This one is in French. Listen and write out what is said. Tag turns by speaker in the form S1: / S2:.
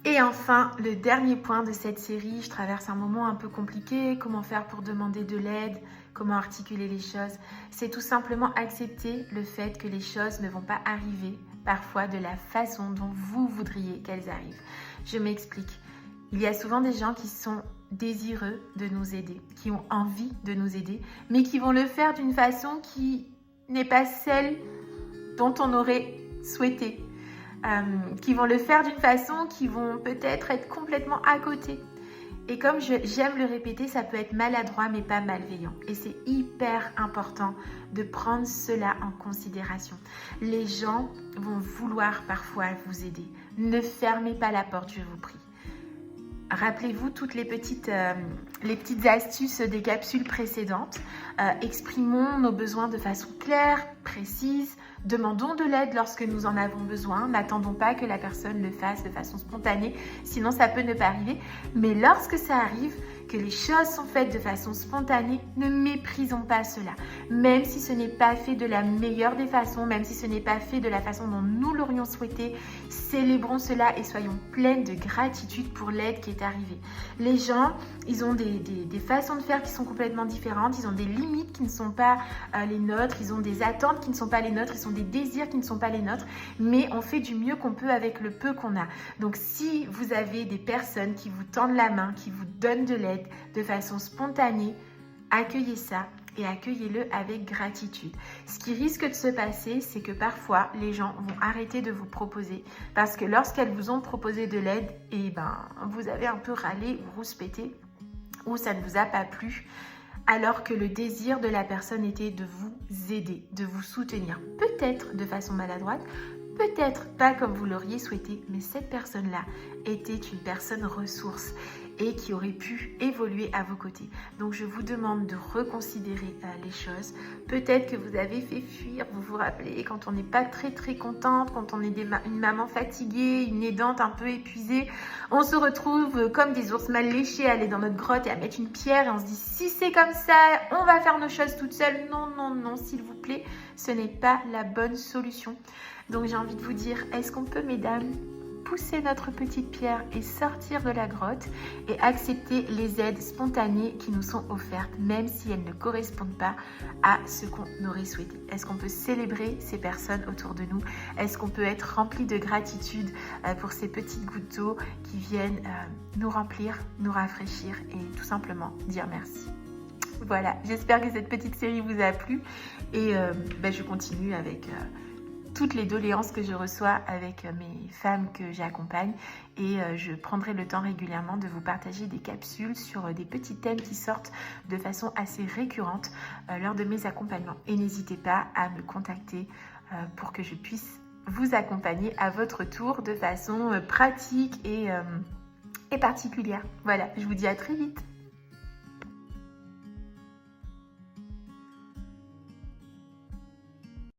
S1: Et enfin, le dernier point de cette série, je traverse un moment un peu compliqué, comment faire pour demander de l'aide, comment articuler les choses. C'est tout simplement accepter le fait que les choses ne vont pas arriver parfois de la façon dont vous voudriez qu'elles arrivent. Je m'explique. Il y a souvent des gens qui sont désireux de nous aider, qui ont envie de nous aider, mais qui vont le faire d'une façon qui n'est pas celle dont on aurait souhaité. Qui vont le faire d'une façon qui vont peut-être être complètement à côté. Et comme j'aime le répéter, ça peut être maladroit mais pas malveillant. Et c'est hyper important de prendre cela en considération. Les gens vont vouloir parfois vous aider. Ne fermez pas la porte, je vous prie. Rappelez-vous toutes les petites astuces des capsules précédentes. Exprimons nos besoins de façon claire, précise. Demandons de l'aide lorsque nous en avons besoin. N'attendons pas que la personne le fasse de façon spontanée, sinon ça peut ne pas arriver. Mais lorsque ça arrive, que les choses sont faites de façon spontanée, ne méprisons pas cela. Même si ce n'est pas fait de la meilleure des façons, même si ce n'est pas fait de la façon dont nous l'aurions souhaité, célébrons cela et soyons pleines de gratitude pour l'aide qui est arrivée. Les gens, ils ont des façons de faire qui sont complètement différentes, ils ont des limites qui ne sont pas les nôtres, ils ont des attentes qui ne sont pas les nôtres, ils ont des désirs qui ne sont pas les nôtres, mais on fait du mieux qu'on peut avec le peu qu'on a. Donc si vous avez des personnes qui vous tendent la main, qui vous donnent de l'aide, de façon spontanée, accueillez ça et accueillez-le avec gratitude. Ce qui risque de se passer, c'est que parfois les gens vont arrêter de vous proposer parce que lorsqu'elles vous ont proposé de l'aide, vous avez un peu râlé ou rouspété ou ça ne vous a pas plu, alors que le désir de la personne était de vous aider, de vous soutenir, peut-être de façon maladroite, peut-être pas comme vous l'auriez souhaité, mais cette personne-là était une personne ressource et qui aurait pu évoluer à vos côtés. Donc je vous demande de reconsidérer les choses. Peut-être que vous avez fait fuir, vous vous rappelez, quand on n'est pas très contente, quand on est une maman fatiguée, une aidante un peu épuisée, on se retrouve comme des ours mal léchés à aller dans notre grotte et à mettre une pierre et on se dit si c'est comme ça, on va faire nos choses toutes seules. Non, s'il vous plaît, ce n'est pas la bonne solution. Donc j'ai envie de vous dire, est-ce qu'on peut, mesdames, pousser notre petite pierre et sortir de la grotte et accepter les aides spontanées qui nous sont offertes, même si elles ne correspondent pas à ce qu'on aurait souhaité? Est-ce qu'on peut célébrer ces personnes autour de nous? Est-ce qu'on peut être rempli de gratitude pour ces petites gouttes d'eau qui viennent nous remplir, nous rafraîchir et tout simplement dire merci? Voilà, j'espère que cette petite série vous a plu et je continue avec toutes les doléances que je reçois avec mes femmes que j'accompagne et je prendrai le temps régulièrement de vous partager des capsules sur des petits thèmes qui sortent de façon assez récurrente lors de mes accompagnements. Et n'hésitez pas à me contacter pour que je puisse vous accompagner à votre tour de façon pratique et particulière. Voilà, je vous dis à très vite.